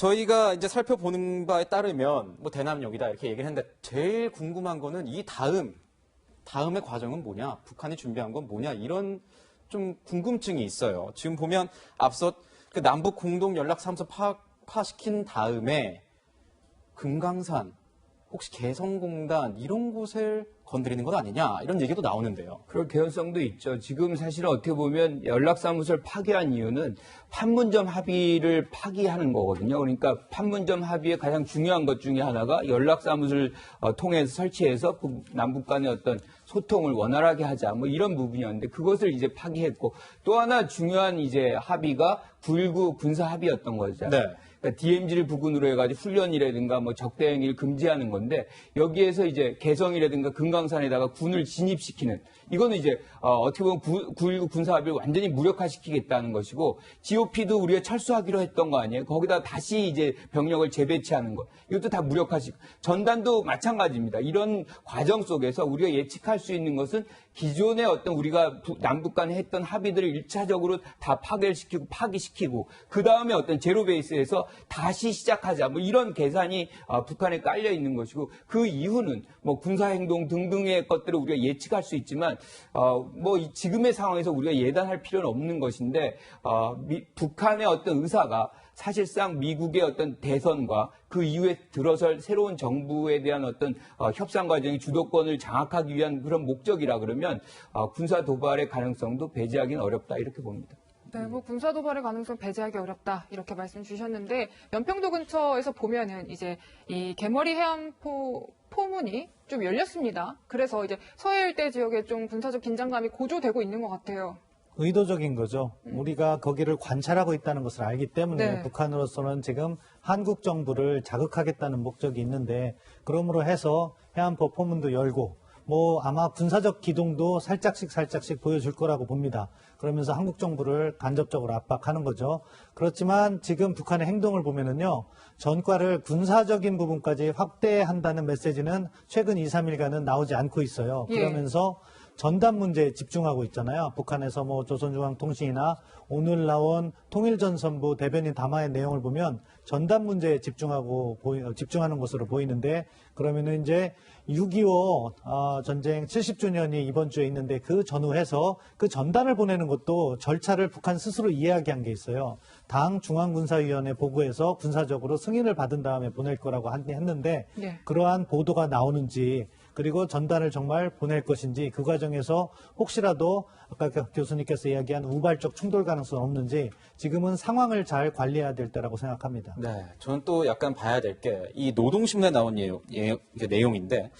저희가 이제 살펴보는 바에 따르면 뭐 대남역이다 이렇게 얘기를 했는데 제일 궁금한 거는 이 다음의 과정은 뭐냐, 북한이 준비한 건 뭐냐, 이런 좀 궁금증이 있어요. 지금 보면 앞서 그 남북 공동 연락사무소 파악화시킨 다음에 금강산, 혹시 개성공단 이런 곳을 건드리는 것 아니냐 이런 얘기도 나오는데요. 그럴 개연성도 있죠. 지금 사실은 어떻게 보면 연락사무소를 파기한 이유는 판문점 합의를 파기하는 거거든요. 그러니까 판문점 합의의 가장 중요한 것 중에 하나가 연락사무소를 통해서 설치해서 남북 간의 어떤 소통을 원활하게 하자 뭐 이런 부분이었는데 그것을 이제 파기했고 또 하나 중요한 이제 합의가 9.19 군사 합의였던 거죠. 네. 그러니까 DMZ를 부근으로 해가지고 훈련이라든가 뭐 적대 행위를 금지하는 건데 여기에서 이제 개성이라든가 금강산에다가 군을 진입시키는 이거는 이제 어떻게 보면 9.19 군사합의를 완전히 무력화시키겠다는 것이고 GOP도 우리가 철수하기로 했던 거 아니에요? 거기다 다시 이제 병력을 재배치하는 것 이것도 다 무력화시키고 전단도 마찬가지입니다. 이런 과정 속에서 우리가 예측할 수 있는 것은 기존의 어떤 우리가 남북 간에 했던 합의들을 1차적으로 다 파괴시키고 파기시키고 그 다음에 어떤 제로 베이스에서 다시 시작하자 뭐 이런 계산이 북한에 깔려 있는 것이고 그 이후는 뭐 군사행동 등등의 것들을 우리가 예측할 수 있지만 뭐 지금의 상황에서 우리가 예단할 필요는 없는 것인데 북한의 어떤 의사가 사실상 미국의 어떤 대선과 그 이후에 들어설 새로운 정부에 대한 어떤 협상 과정의 주도권을 장악하기 위한 그런 목적이라 그러면 군사 도발의 가능성도 배제하기는 어렵다 이렇게 봅니다. 네, 뭐 군사 도발의 가능성 배제하기 어렵다 이렇게 말씀 주셨는데 연평도 근처에서 보면은 이제 이 개머리 해안포 포문이 좀 열렸습니다. 그래서 이제 서해 일대 지역에 좀 군사적 긴장감이 고조되고 있는 것 같아요. 의도적인 거죠. 우리가 거기를 관찰하고 있다는 것을 알기 때문에 네. 북한으로서는 지금 한국 정부를 자극하겠다는 목적이 있는데 그러므로 해서 해안포 포문도 열고 뭐 아마 군사적 기동도 살짝씩 보여줄 거라고 봅니다. 그러면서 한국 정부를 간접적으로 압박하는 거죠. 그렇지만 지금 북한의 행동을 보면은요. 전과를 군사적인 부분까지 확대한다는 메시지는 최근 2, 3일간은 나오지 않고 있어요. 그러면서 전단 문제에 집중하고 있잖아요. 북한에서 뭐 조선중앙통신이나 오늘 나온 통일전선부 대변인 담화의 내용을 보면 전단 문제에 집중하는 것으로 보이는데 그러면은 이제 6.25 전쟁 70주년이 이번 주에 있는데 그 전후해서 그 전단을 보내는 것도 절차를 북한 스스로 이야기한 게 있어요. 당 중앙군사위원회 보고에서 군사적으로 승인을 받은 다음에 보낼 거라고 했는데 그러한 보도가 나오는지 그리고 전단을 정말 보낼 것인지 그 과정에서 혹시라도 아까 교수님께서 이야기한 우발적 충돌 가능성은 없는지 지금은 상황을 잘 관리해야 될 때라고 생각합니다. 네, 저는 또 약간 봐야 될 게 이 노동신문에 나온 내용인데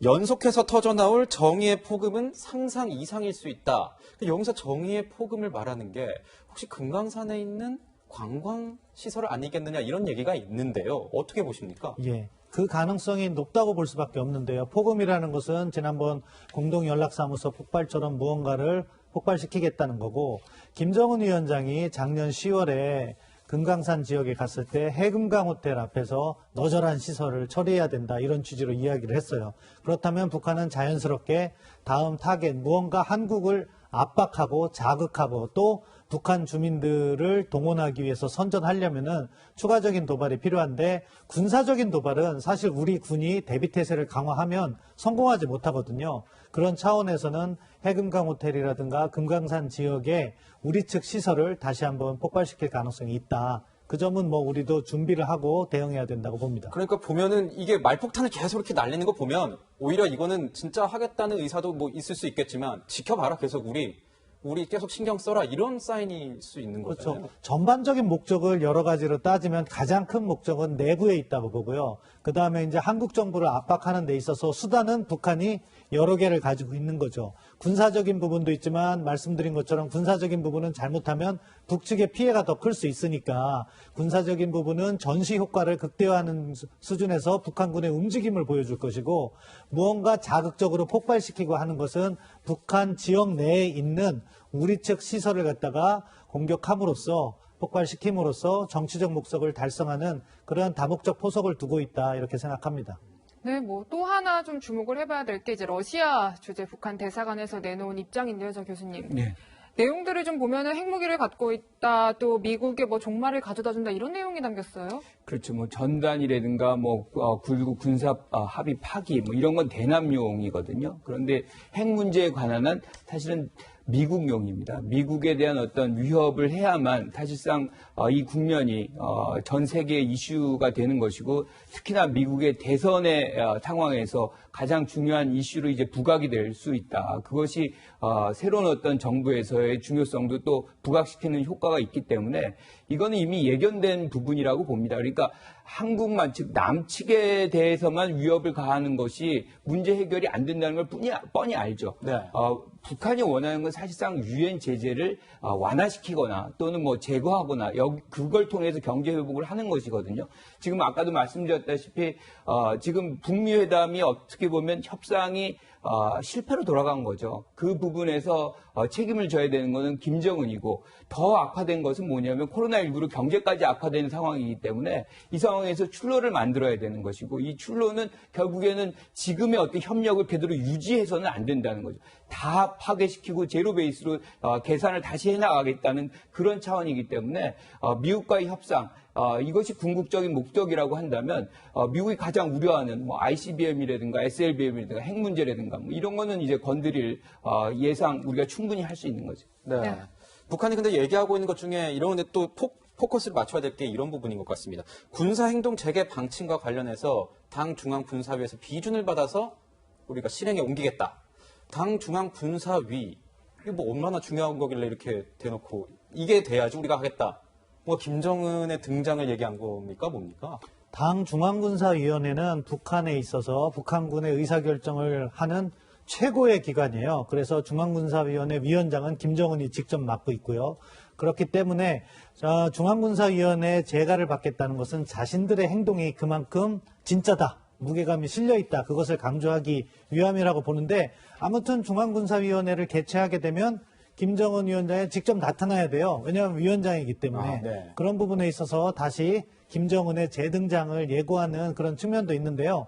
연속해서 터져나올 정의의 폭음은 상상 이상일 수 있다. 여기서 정의의 폭음을 말하는 게 혹시 금강산에 있는 관광시설 아니겠느냐 이런 얘기가 있는데요. 어떻게 보십니까? 예. 그 가능성이 높다고 볼 수밖에 없는데요. 폭음이라는 것은 지난번 공동연락사무소 폭발처럼 무언가를 폭발시키겠다는 거고 김정은 위원장이 작년 10월에 금강산 지역에 갔을 때 해금강 호텔 앞에서 너절한 시설을 처리해야 된다 이런 취지로 이야기를 했어요. 그렇다면 북한은 자연스럽게 다음 타겟 무언가 한국을 압박하고 자극하고 또 북한 주민들을 동원하기 위해서 선전하려면은 추가적인 도발이 필요한데 군사적인 도발은 사실 우리 군이 대비태세를 강화하면 성공하지 못하거든요. 그런 차원에서는 해금강 호텔이라든가 금강산 지역에 우리 측 시설을 다시 한번 폭발시킬 가능성이 있다. 그 점은 뭐 우리도 준비를 하고 대응해야 된다고 봅니다. 그러니까 보면은 이게 말폭탄을 계속 이렇게 날리는 거 보면 오히려 이거는 진짜 하겠다는 의사도 뭐 있을 수 있겠지만 지켜봐라 계속 우리 계속 신경 써라 이런 사인일 수 있는 거죠. 그렇죠. 전반적인 목적을 여러 가지로 따지면 가장 큰 목적은 내부에 있다고 보고요. 그 다음에 이제 한국 정부를 압박하는 데 있어서 수단은 북한이 여러 개를 가지고 있는 거죠. 군사적인 부분도 있지만 말씀드린 것처럼 군사적인 부분은 잘못하면 북측의 피해가 더 클 수 있으니까 군사적인 부분은 전시 효과를 극대화하는 수준에서 북한군의 움직임을 보여줄 것이고 무언가 자극적으로 폭발시키고 하는 것은 북한 지역 내에 있는 우리 측 시설을 갖다가 공격함으로써 폭발시킴으로써 정치적 목적을 달성하는 그런 다목적 포석을 두고 있다 이렇게 생각합니다. 네, 뭐 또 하나 좀 주목을 해봐야 될 게 이제 러시아 주재 북한 대사관에서 내놓은 입장인데요, 저 교수님. 네. 내용들을 좀 보면은 핵무기를 갖고 있다, 또 미국에 뭐 종말을 가져다 준다 이런 내용이 담겼어요. 그렇죠. 뭐 전단이라든가 뭐 굴구 군사 합의 파기 뭐 이런 건 대남용이거든요. 그런데 핵 문제에 관한 한 사실은 미국용입니다. 미국에 대한 어떤 위협을 해야만 사실상 이 국면이 전 세계의 이슈가 되는 것이고 특히나 미국의 대선의 상황에서 가장 중요한 이슈로 이제 부각이 될 수 있다. 그것이 새로운 어떤 정부에서의 중요성도 또 부각시키는 효과가 있기 때문에 이거는 이미 예견된 부분이라고 봅니다. 그러니까 한국만 즉 남측에 대해서만 위협을 가하는 것이 문제 해결이 안 된다는 걸 뻔히 알죠. 네. 북한이 원하는 건 사실상 유엔 제재를 완화시키거나 또는 뭐 제거하거나 그걸 통해서 경제 회복을 하는 것이거든요. 지금 아까도 말씀드렸다시피 지금 북미 회담이 어떻게 보면 협상이 실패로 돌아간 거죠. 그 부분에서 책임을 져야 되는 것은 김정은이고 더 악화된 것은 뭐냐면 코로나19로 경제까지 악화된 상황이기 때문에 이 상황에서 출로를 만들어야 되는 것이고 이 출로는 결국에는 지금의 어떤 협력을 그대로 유지해서는 안 된다는 거죠. 다 파괴시키고 제로 베이스로 계산을 다시 해나가겠다는 그런 차원이기 때문에 미국과의 협상 이것이 궁극적인 목적이라고 한다면 미국이 가장 우려하는 뭐 ICBM이라든가 SLBM이라든가 핵 문제라든가 뭐 이런 거는 이제 건드릴 예상 우리가 충분히 할 수 있는 거죠. 네. 네. 북한이 근데 얘기하고 있는 것 중에 이런 데 또 포커스를 맞춰야 될 게 이런 부분인 것 같습니다. 군사행동 재개 방침과 관련해서 당 중앙군사위에서 비준을 받아서 우리가 실행에 옮기겠다. 당 중앙군사위 이게 뭐 얼마나 중요한 거길래 이렇게 대놓고 이게 돼야지 우리가 하겠다. 뭐 김정은의 등장을 얘기한 겁니까? 뭡니까? 당 중앙군사위원회는 북한에 있어서 북한군의 의사결정을 하는 최고의 기관이에요. 그래서 중앙군사위원회 위원장은 김정은이 직접 맡고 있고요. 그렇기 때문에 중앙군사위원회 재가를 받겠다는 것은 자신들의 행동이 그만큼 진짜다. 무게감이 실려 있다. 그것을 강조하기 위함이라고 보는데 아무튼 중앙군사위원회를 개최하게 되면 김정은 위원장이 직접 나타나야 돼요. 왜냐하면 위원장이기 때문에 네. 그런 부분에 있어서 다시 김정은의 재등장을 예고하는 그런 측면도 있는데요.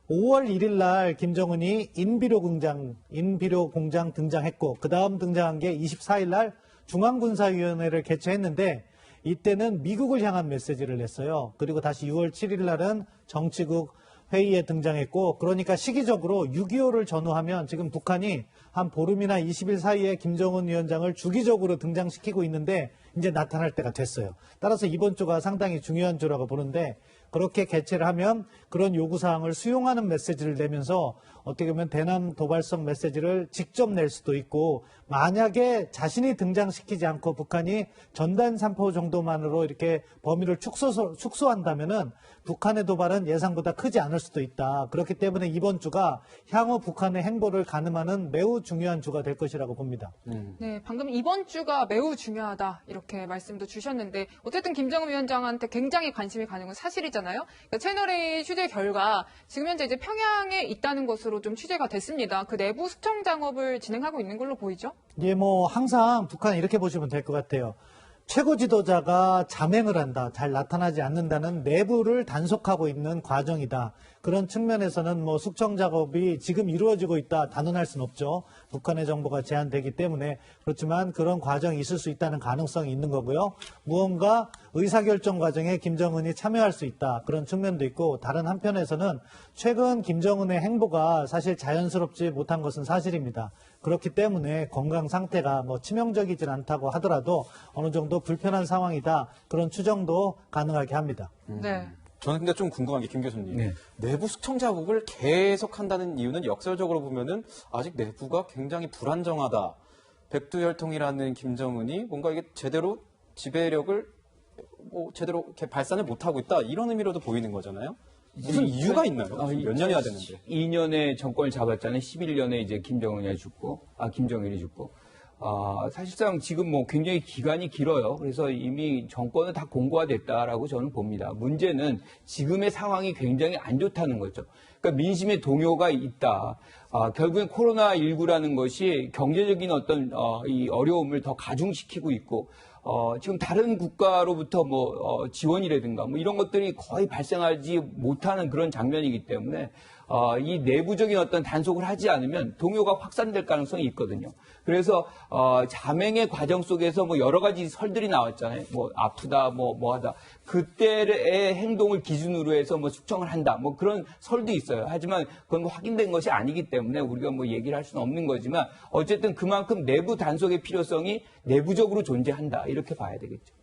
5월 1일 날 김정은이 인비료 공장 등장했고 그 다음 등장한 게 24일 날 중앙군사위원회를 개최했는데 이때는 미국을 향한 메시지를 냈어요. 그리고 다시 6월 7일 날은 정치국 회의에 등장했고 그러니까 시기적으로 6.25를 전후하면 지금 북한이 한 보름이나 20일 사이에 김정은 위원장을 주기적으로 등장시키고 있는데 이제 나타날 때가 됐어요. 따라서 이번 주가 상당히 중요한 주라고 보는데 그렇게 개최를 하면 그런 요구사항을 수용하는 메시지를 내면서 어떻게 보면 대남 도발성 메시지를 직접 낼 수도 있고 만약에 자신이 등장시키지 않고 북한이 전단 산포 정도만으로 이렇게 범위를 축소한다면은 북한의 도발은 예상보다 크지 않을 수도 있다. 그렇기 때문에 이번 주가 향후 북한의 행보를 가늠하는 매우 중요한 주가 될 것이라고 봅니다. 네, 방금 이번 주가 매우 중요하다 이렇게 말씀도 주셨는데 어쨌든 김정은 위원장한테 굉장히 관심이 가는 건 사실이잖아요. 그러니까 채널A 취재 결과 지금 현재 이제 평양에 있다는 것으로 좀 취재가 됐습니다. 그 내부 수청 작업을 진행하고 있는 걸로 보이죠? 예, 뭐 항상 북한 이렇게 보시면 될 것 같아요. 최고 지도자가 잠행을 한다, 잘 나타나지 않는다는 내부를 단속하고 있는 과정이다. 그런 측면에서는 뭐 숙청 작업이 지금 이루어지고 있다 단언할 수는 없죠. 북한의 정보가 제한되기 때문에 그렇지만 그런 과정이 있을 수 있다는 가능성이 있는 거고요. 무언가 의사결정 과정에 김정은이 참여할 수 있다. 그런 측면도 있고 다른 한편에서는 최근 김정은의 행보가 사실 자연스럽지 못한 것은 사실입니다. 그렇기 때문에 건강 상태가 뭐 치명적이진 않다고 하더라도 어느 정도 불편한 상황이다. 그런 추정도 가능하게 합니다. 네. 저는 근데 좀 궁금한 게 김 교수님. 네. 내부 수청 작업을 계속 한다는 이유는 역설적으로 보면은 아직 내부가 굉장히 불안정하다. 백두혈통이라는 김정은이 뭔가 이게 제대로 지배력을 뭐 제대로 이렇게 발산을 못하고 있다. 이런 의미로도 보이는 거잖아요. 무슨 이유가 있나요? 몇 년이나 됐는데. 2년에 정권을 잡았잖아요. 11년에 이제 김정일이 죽고. 사실상 지금 뭐 굉장히 기간이 길어요. 그래서 이미 정권은 다 공고화됐다라고 저는 봅니다. 문제는 지금의 상황이 굉장히 안 좋다는 거죠. 그러니까 민심의 동요가 있다. 결국엔 코로나19라는 것이 경제적인 어떤 이 어려움을 더 가중시키고 있고 지금 다른 국가로부터 지원이라든가 이런 것들이 거의 발생하지 못하는 그런 장면이기 때문에 이 내부적인 어떤 단속을 하지 않으면 동요가 확산될 가능성이 있거든요. 그래서 자맹의 과정 속에서 뭐 여러 가지 설들이 나왔잖아요. 뭐 아프다, 뭐 하다. 그때의 행동을 기준으로 해서 뭐 숙청을 한다. 뭐 그런 설도 있어요. 하지만 그건 확인된 것이 아니기 때문에 우리가 뭐 얘기를 할 수는 없는 거지만 어쨌든 그만큼 내부 단속의 필요성이 내부적으로 존재한다. 이렇게 봐야 되겠죠.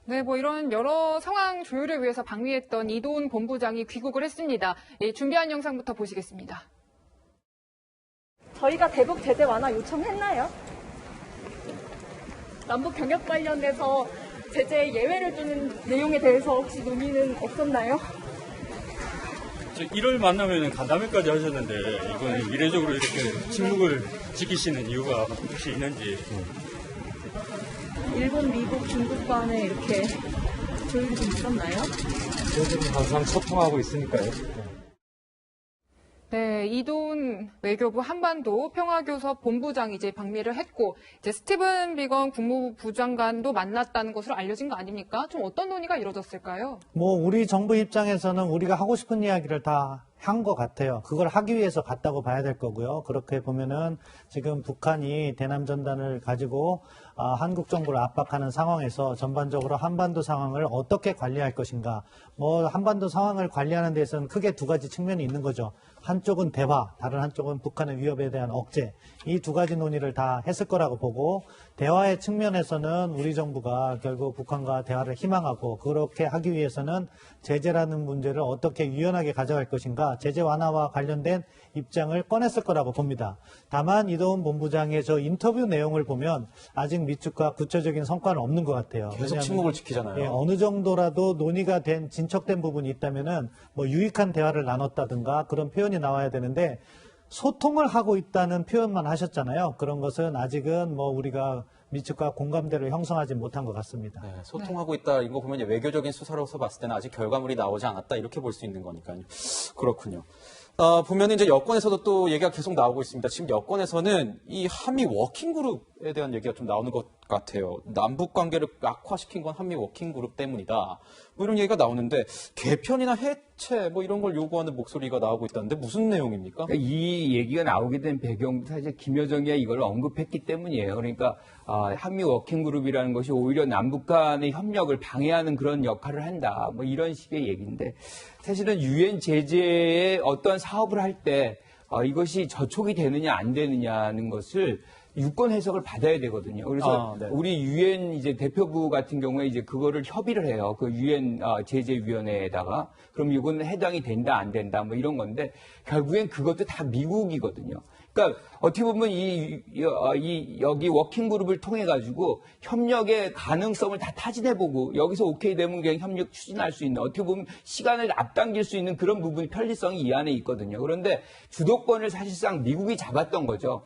네, 뭐 이런 여러 상황 조율을 위해서 방미했던 이도훈 본부장이 귀국을 했습니다. 준비한 영상부터 보시겠습니다. 저희가 대북 제재 완화 요청했나요? 남북 경협 관련해서 제재 예외를 두는 내용에 대해서 혹시 논의는 없었나요? 1월 만나면 간담회까지 하셨는데 이건 이례적으로 이렇게 침묵을 지키시는 이유가 혹시 있는지. 일본, 미국, 중국 간에 이렇게 조율이 좀 있었나요? 저희들은 항상 소통하고 있으니까요. 네, 이도훈 외교부 한반도 평화교섭 본부장이 이제 방미를 했고, 이제 스티븐 비건 국무부 부장관도 만났다는 것으로 알려진 거 아닙니까? 좀 어떤 논의가 이루어졌을까요? 뭐 우리 정부 입장에서는 우리가 하고 싶은 이야기를 다 한 것 같아요. 그걸 하기 위해서 갔다고 봐야 될 거고요. 그렇게 보면은 지금 북한이 대남 전단을 가지고 한국 정부를 압박하는 상황에서 전반적으로 한반도 상황을 어떻게 관리할 것인가. 뭐 한반도 상황을 관리하는 데서는 크게 두 가지 측면이 있는 거죠. 한쪽은 대화, 다른 한쪽은 북한의 위협에 대한 억제. 이 두 가지 논의를 다 했을 거라고 보고, 대화의 측면에서는 우리 정부가 결국 북한과 대화를 희망하고, 그렇게 하기 위해서는 제재라는 문제를 어떻게 유연하게 가져갈 것인가, 제재 완화와 관련된 입장을 꺼냈을 거라고 봅니다. 다만 이도훈 본부장의 저 인터뷰 내용을 보면 아직 미측과 구체적인 성과는 없는 것 같아요. 계속 왜냐하면, 침묵을 지키잖아요. 예, 어느 정도라도 논의가 된 진척된 부분이 있다면은 뭐 유익한 대화를 나눴다든가 그런 표현이 나와야 되는데, 소통을 하고 있다는 표현만 하셨잖아요. 그런 것은 아직은 뭐 우리가 미측과 공감대를 형성하지 못한 것 같습니다. 네, 소통하고 있다. 이거 보면 외교적인 수사로서 봤을 때는 아직 결과물이 나오지 않았다. 이렇게 볼 수 있는 거니까요. 그렇군요. 보면 이제 여권에서도 또 얘기가 계속 나오고 있습니다. 지금 여권에서는 이 한미 워킹 그룹에 대한 얘기가 좀 나오는 것 같아요. 남북 관계를 악화시킨 건 한미 워킹 그룹 때문이다. 뭐 이런 얘기가 나오는데 개편이나 해체 뭐 이런 걸 요구하는 목소리가 나오고 있다는데 무슨 내용입니까? 그러니까 이 얘기가 나오게 된 배경도 사실 김여정이 이걸 언급했기 때문이에요. 그러니까 한미 워킹그룹이라는 것이 오히려 남북 간의 협력을 방해하는 그런 역할을 한다. 뭐 이런 식의 얘기인데 사실은 유엔 제재의 어떠한 사업을 할 때 이것이 저촉이 되느냐 안 되느냐는 것을 유권 해석을 받아야 되거든요. 그래서 네. 우리 유엔 이제 대표부 같은 경우에 이제 그거를 협의를 해요. 그 유엔 제재위원회에다가 그럼 이거는 해당이 된다 안 된다 뭐 이런 건데 결국엔 그것도 다 미국이거든요. 그러니까 어떻게 보면 여기 워킹 그룹을 통해 가지고 협력의 가능성을 다 타진해보고 여기서 오케이 되면 그냥 협력 추진할 수 있는 어떻게 보면 시간을 앞당길 수 있는 그런 부분 편리성이 이 안에 있거든요. 그런데 주도권을 사실상 미국이 잡았던 거죠.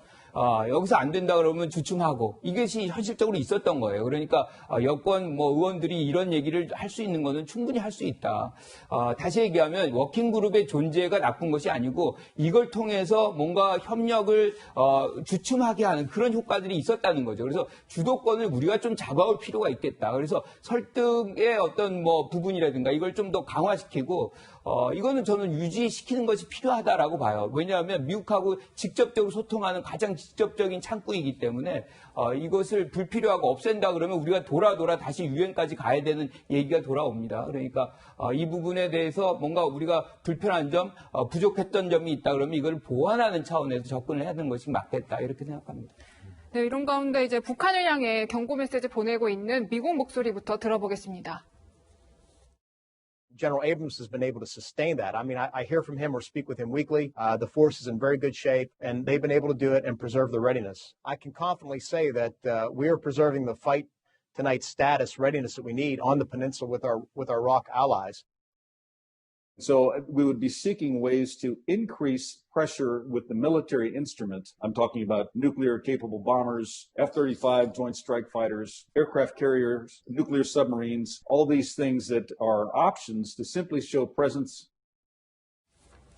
여기서 안 된다 그러면 주춤하고 이것이 현실적으로 있었던 거예요. 그러니까 여권 의원들이 이런 얘기를 할 수 있는 거는 충분히 할 수 있다. 다시 얘기하면 워킹 그룹의 존재가 나쁜 것이 아니고 이걸 통해서 뭔가 협력을 주춤하게 하는 그런 효과들이 있었다는 거죠. 그래서 주도권을 우리가 좀 잡아올 필요가 있겠다. 그래서 설득의 어떤 부분이라든가 이걸 좀 더 강화시키고 이거는 저는 유지시키는 것이 필요하다라고 봐요. 왜냐하면 미국하고 직접적으로 소통하는 가장 직접적인 창구이기 때문에 이것을 불필요하고 없앤다 그러면 우리가 돌아 다시 유엔까지 가야 되는 얘기가 돌아옵니다. 그러니까 이 부분에 대해서 뭔가 우리가 불편한 점, 부족했던 점이 있다 그러면 이걸 보완하는 차원에서 접근을 해야 하는 것이 맞겠다 이렇게 생각합니다. 네, 이런 가운데 이제 북한을 향해 경고 메시지 보내고 있는 미국 목소리부터 들어보겠습니다. General Abrams has been able to sustain that. I mean, I hear from him or speak with him weekly. The force is in very good shape, and they've been able to do it and preserve the readiness. I can confidently say that we are preserving the fight tonight status readiness that we need on the peninsula with our ROC allies. So we would be seeking ways to increase pressure with the military instrument. I'm talking about nuclear-capable bombers, F-35 Joint Strike Fighters, aircraft carriers, nuclear submarines, all these things that are options to simply show presence.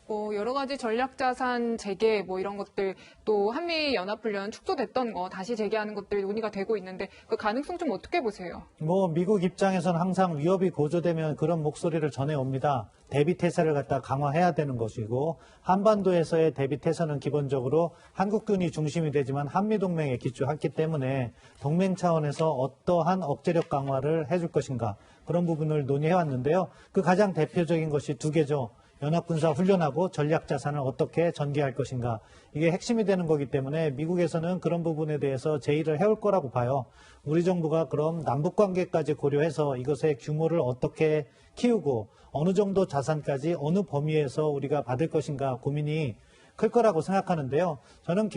뭐 여러 가지 전략자산 재개 뭐 이런 것들 또 한미 연합훈련 축소됐던 거 다시 재개하는 것들이 논의가 되고 있는데 그 가능성 좀 어떻게 보세요? 뭐 미국 입장에서는 항상 위협이 고조되면 그런 목소리를 전해옵니다. 대비태세를 갖다 강화해야 되는 것이고 한반도에서의 대비태세는 기본적으로 한국군이 중심이 되지만 한미동맹에 기초했기 때문에 동맹 차원에서 어떠한 억제력 강화를 해줄 것인가 그런 부분을 논의해왔는데요. 그 가장 대표적인 것이 두 개죠. 연합군사 훈련하고 전략자산을 어떻게 전개할 것인가. 이게 핵심이 되는 거기 때문에 미국에서는 그런 부분에 대해서 제의를 해올 거라고 봐요. 우리 정부가 그럼 남북관계까지 고려해서 이것의 규모를 어떻게 키우고 어느 정도 자산까지 어느 범위에서 우리가 받을 것인가 고민이 클 거라고 생각하는데요. 저는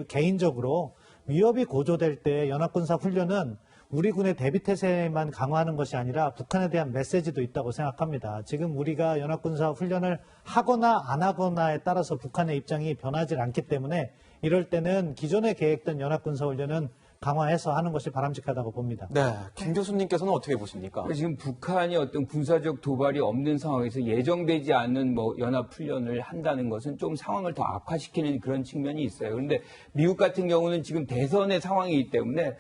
개인적으로 위협이 고조될 때 연합군사 훈련은 우리 군의 대비태세만 강화하는 것이 아니라 북한에 대한 메시지도 있다고 생각합니다. 지금 우리가 연합군사 훈련을 하거나 안 하거나에 따라서 북한의 입장이 변하지 않기 때문에 이럴 때는 기존에 계획된 연합군사 훈련은 강화해서 하는 것이 바람직하다고 봅니다. 네, 김 교수님께서는 어떻게 보십니까? 지금 북한이 어떤 군사적 도발이 없는 상황에서 예정되지 않는 뭐 연합훈련을 한다는 것은 좀 상황을 더 악화시키는 그런 측면이 있어요. 그런데 미국 같은 경우는 지금 대선의 상황이기 때문에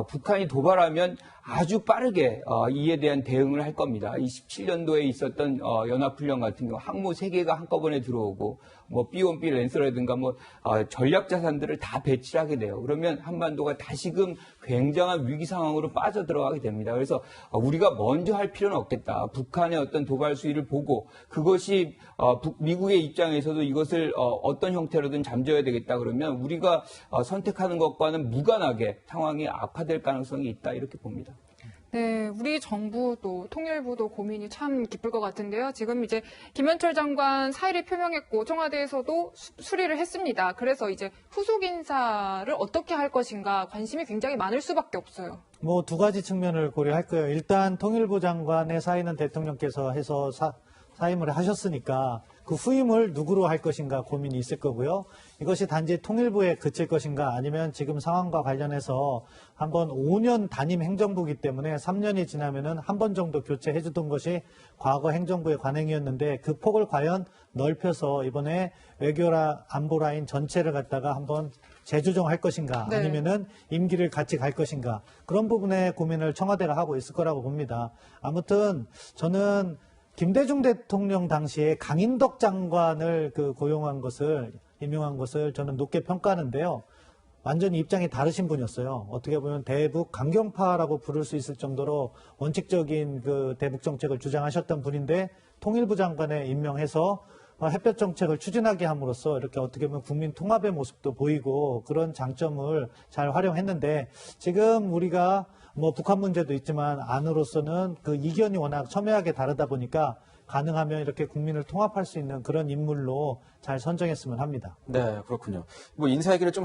북한이 도발하면 아주 빠르게 이에 대한 대응을 할 겁니다. 27년도에 있었던 연합훈련 같은 경우 항모 3개가 한꺼번에 들어오고 뭐 B1B 랜서라든가 뭐 전략 자산들을 다 배치를 하게 돼요. 그러면 한반도가 다시금 굉장한 위기 상황으로 빠져들어가게 됩니다. 그래서 우리가 먼저 할 필요는 없겠다. 북한의 어떤 도발 수위를 보고 그것이 미국의 입장에서도 이것을 어떤 형태로든 잠재워야 되겠다 그러면 우리가 선택하는 것과는 무관하게 상황이 악화될 가능성이 있다 이렇게 봅니다. 네, 우리 정부도 통일부도 고민이 참 깊을 것 같은데요. 지금 이제 김현철 장관 사의를 표명했고 청와대에서도 수리를 했습니다. 그래서 이제 후속 인사를 어떻게 할 것인가 관심이 굉장히 많을 수밖에 없어요. 뭐 두 가지 측면을 고려할 거예요. 일단 통일부 장관의 사의는 대통령께서 해서 사임을 하셨으니까 그 후임을 누구로 할 것인가 고민이 있을 거고요. 이것이 단지 통일부에 그칠 것인가 아니면 지금 상황과 관련해서 한번 5년 단임 행정부이기 때문에 3년이 지나면은 한 번 정도 교체해 주던 것이 과거 행정부의 관행이었는데 그 폭을 과연 넓혀서 이번에 외교라 안보 라인 전체를 갖다가 한번 재조정할 것인가 네. 아니면은 임기를 같이 갈 것인가 그런 부분의 고민을 청와대가 하고 있을 거라고 봅니다. 아무튼 저는 김대중 대통령 당시에 강인덕 장관을 임명한 것을 저는 높게 평가하는데요. 완전히 입장이 다르신 분이었어요. 어떻게 보면 대북 강경파라고 부를 수 있을 정도로 원칙적인 그 대북 정책을 주장하셨던 분인데 통일부 장관에 임명해서 햇볕 정책을 추진하게 함으로써 이렇게 어떻게 보면 국민 통합의 모습도 보이고 그런 장점을 잘 활용했는데 지금 우리가 뭐 북한 문제도 있지만 안으로서는 그 이견이 워낙 첨예하게 다르다 보니까 가능하면 이렇게 국민을 통합할 수 있는 그런 인물로 잘 선정했으면 합니다. 네, 그렇군요. 뭐 인사 얘기를 좀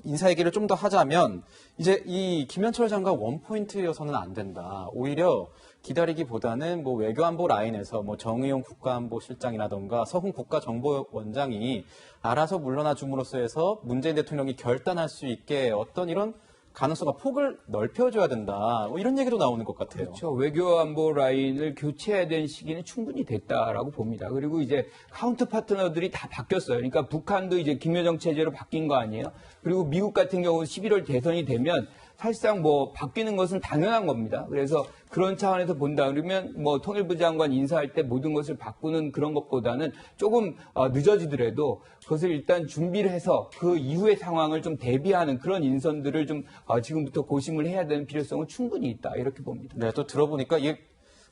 인사 얘기를 좀 더 하자면 이제 이 김현철 장관 원포인트여서는 안 된다. 오히려 기다리기보다는 뭐 외교안보 라인에서 뭐 정의용 국가안보실장이라던가 서훈 국가정보원장이 알아서 물러나 줌으로써 해서 문재인 대통령이 결단할 수 있게 어떤 이런 가능성과 폭을 넓혀줘야 된다. 뭐 이런 얘기도 나오는 것 같아요. 그렇죠. 외교안보 라인을 교체해야 되는 시기는 충분히 됐다라고 봅니다. 그리고 이제 카운터 파트너들이 다 바뀌었어요. 그러니까 북한도 이제 김여정 체제로 바뀐 거 아니에요? 그리고 미국 같은 경우 11월 대선이 되면 사실상 뭐 바뀌는 것은 당연한 겁니다. 그래서 그런 차원에서 본다 그러면 뭐 통일부 장관 인사할 때 모든 것을 바꾸는 그런 것보다는 조금 늦어지더라도 그것을 일단 준비를 해서 그 이후의 상황을 좀 대비하는 그런 인선들을 좀 지금부터 고심을 해야 되는 필요성은 충분히 있다 이렇게 봅니다. 네, 또 들어보니까 이게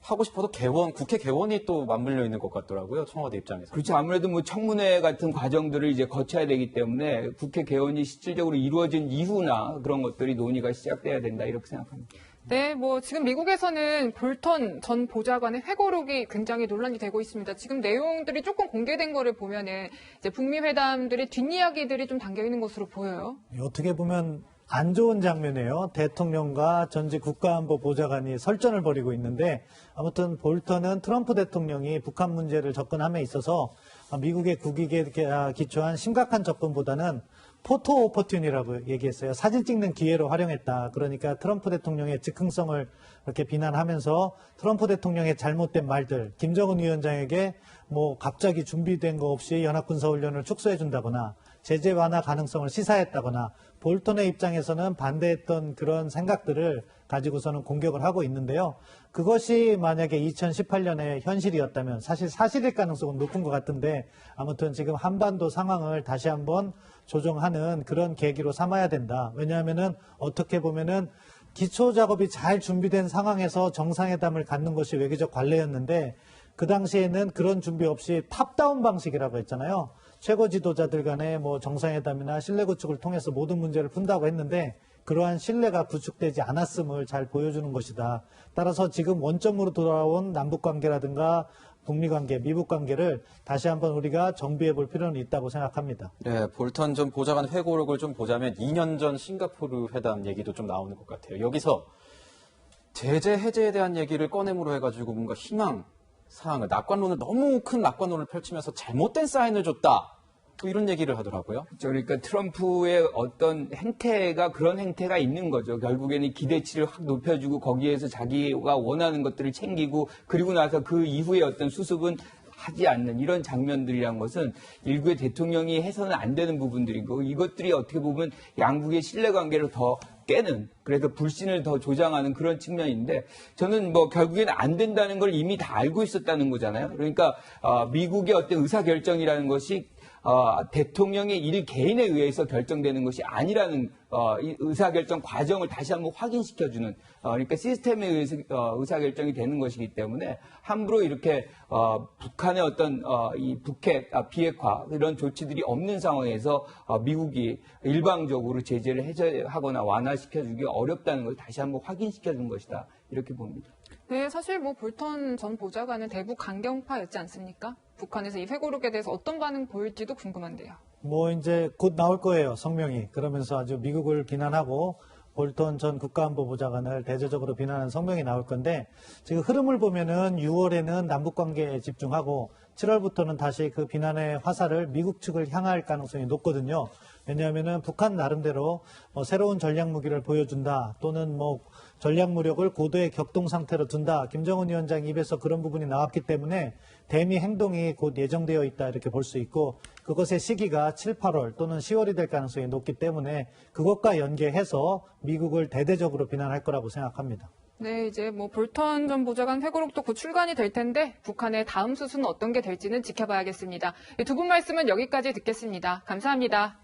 하고 싶어도 국회 개원이 또 맞물려 있는 것 같더라고요. 청와대 입장에서. 그렇죠. 아무래도 뭐 청문회 같은 과정들을 이제 거쳐야 되기 때문에 국회 개원이 실질적으로 이루어진 이후나 그런 것들이 논의가 시작돼야 된다 이렇게 생각합니다. 네, 뭐 지금 미국에서는 볼턴 전 보좌관의 회고록이 굉장히 논란이 되고 있습니다. 지금 내용들이 조금 공개된 거를 보면은 이제 북미 회담들의 뒷이야기들이 좀 담겨 있는 것으로 보여요. 어떻게 보면 안 좋은 장면이에요. 대통령과 전직 국가안보보좌관이 설전을 벌이고 있는데 아무튼 볼턴은 트럼프 대통령이 북한 문제를 접근함에 있어서 미국의 국익에 기초한 심각한 접근보다는 포토 오퍼튠이라고 얘기했어요. 사진 찍는 기회로 활용했다. 그러니까 트럼프 대통령의 즉흥성을 이렇게 비난하면서 트럼프 대통령의 잘못된 말들, 김정은 위원장에게 뭐 갑자기 준비된 거 없이 연합군사훈련을 축소해 준다거나 제재 완화 가능성을 시사했다거나 볼턴의 입장에서는 반대했던 그런 생각들을 가지고서는 공격을 하고 있는데요. 그것이 만약에 2018년에 현실이었다면 사실일 가능성은 높은 것 같은데 아무튼 지금 한반도 상황을 다시 한번 조정하는 그런 계기로 삼아야 된다. 왜냐하면은 어떻게 보면은 기초 작업이 잘 준비된 상황에서 정상회담을 갖는 것이 외교적 관례였는데 그 당시에는 그런 준비 없이 탑다운 방식이라고 했잖아요. 최고 지도자들 간의 뭐 정상회담이나 신뢰 구축을 통해서 모든 문제를 푼다고 했는데 그러한 신뢰가 구축되지 않았음을 잘 보여주는 것이다. 따라서 지금 원점으로 돌아온 남북관계라든가 북미관계, 미북관계를 다시 한번 우리가 정비해 볼 필요는 있다고 생각합니다. 네, 볼턴 전 보좌관 회고록을 좀 보자면 2년 전 싱가포르 회담 얘기도 좀 나오는 것 같아요. 여기서 제재 해제에 대한 얘기를 꺼내므로 해가지고 뭔가 희망 사항을, 낙관론을 너무 큰 낙관론을 펼치면서 잘못된 사인을 줬다. 또 이런 얘기를 하더라고요. 그러니까 트럼프의 어떤 행태가 그런 행태가 있는 거죠. 결국에는 기대치를 확 높여주고 거기에서 자기가 원하는 것들을 챙기고 그리고 나서 그 이후에 어떤 수습은 하지 않는 이런 장면들이란 것은 일국의 대통령이 해서는 안 되는 부분들이고 이것들이 어떻게 보면 양국의 신뢰관계를 더 깨는 그래서 불신을 더 조장하는 그런 측면인데 저는 뭐 결국에는 안 된다는 걸 이미 다 알고 있었다는 거잖아요. 그러니까 미국의 어떤 의사결정이라는 것이 대통령의 일 개인에 의해서 결정되는 것이 아니라는 이 의사결정 과정을 다시 한번 확인시켜주는 그러니까 시스템에 의해서 의사결정이 되는 것이기 때문에 함부로 이렇게 북한의 어떤 이 북핵, 비핵화 이런 조치들이 없는 상황에서 미국이 일방적으로 제재를 해제하거나 완화시켜주기 어렵다는 걸 다시 한번 확인시켜준 것이다 이렇게 봅니다. 네, 사실 뭐 볼턴 전 보좌관은 대북 강경파였지 않습니까? 북한에서 이 회고록에 대해서 어떤 반응 보일지도 궁금한데요. 뭐 이제 곧 나올 거예요, 성명이. 그러면서 아주 미국을 비난하고 볼턴 전 국가안보보좌관을 대대적으로 비난하는 성명이 나올 건데 지금 흐름을 보면은 6월에는 남북 관계에 집중하고 7월부터는 다시 그 비난의 화살을 미국 측을 향할 가능성이 높거든요. 왜냐하면은 북한 나름대로 새로운 전략 무기를 보여준다 또는 뭐 전략 무력을 고도의 격동 상태로 둔다. 김정은 위원장 입에서 그런 부분이 나왔기 때문에 대미 행동이 곧 예정되어 있다 이렇게 볼 수 있고 그것의 시기가 7, 8월 또는 10월이 될 가능성이 높기 때문에 그것과 연계해서 미국을 대대적으로 비난할 거라고 생각합니다. 네, 이제 뭐 볼턴 전 보좌관 회고록도 곧 출간이 될 텐데 북한의 다음 수순은 어떤 게 될지는 지켜봐야겠습니다. 두 분 말씀은 여기까지 듣겠습니다. 감사합니다.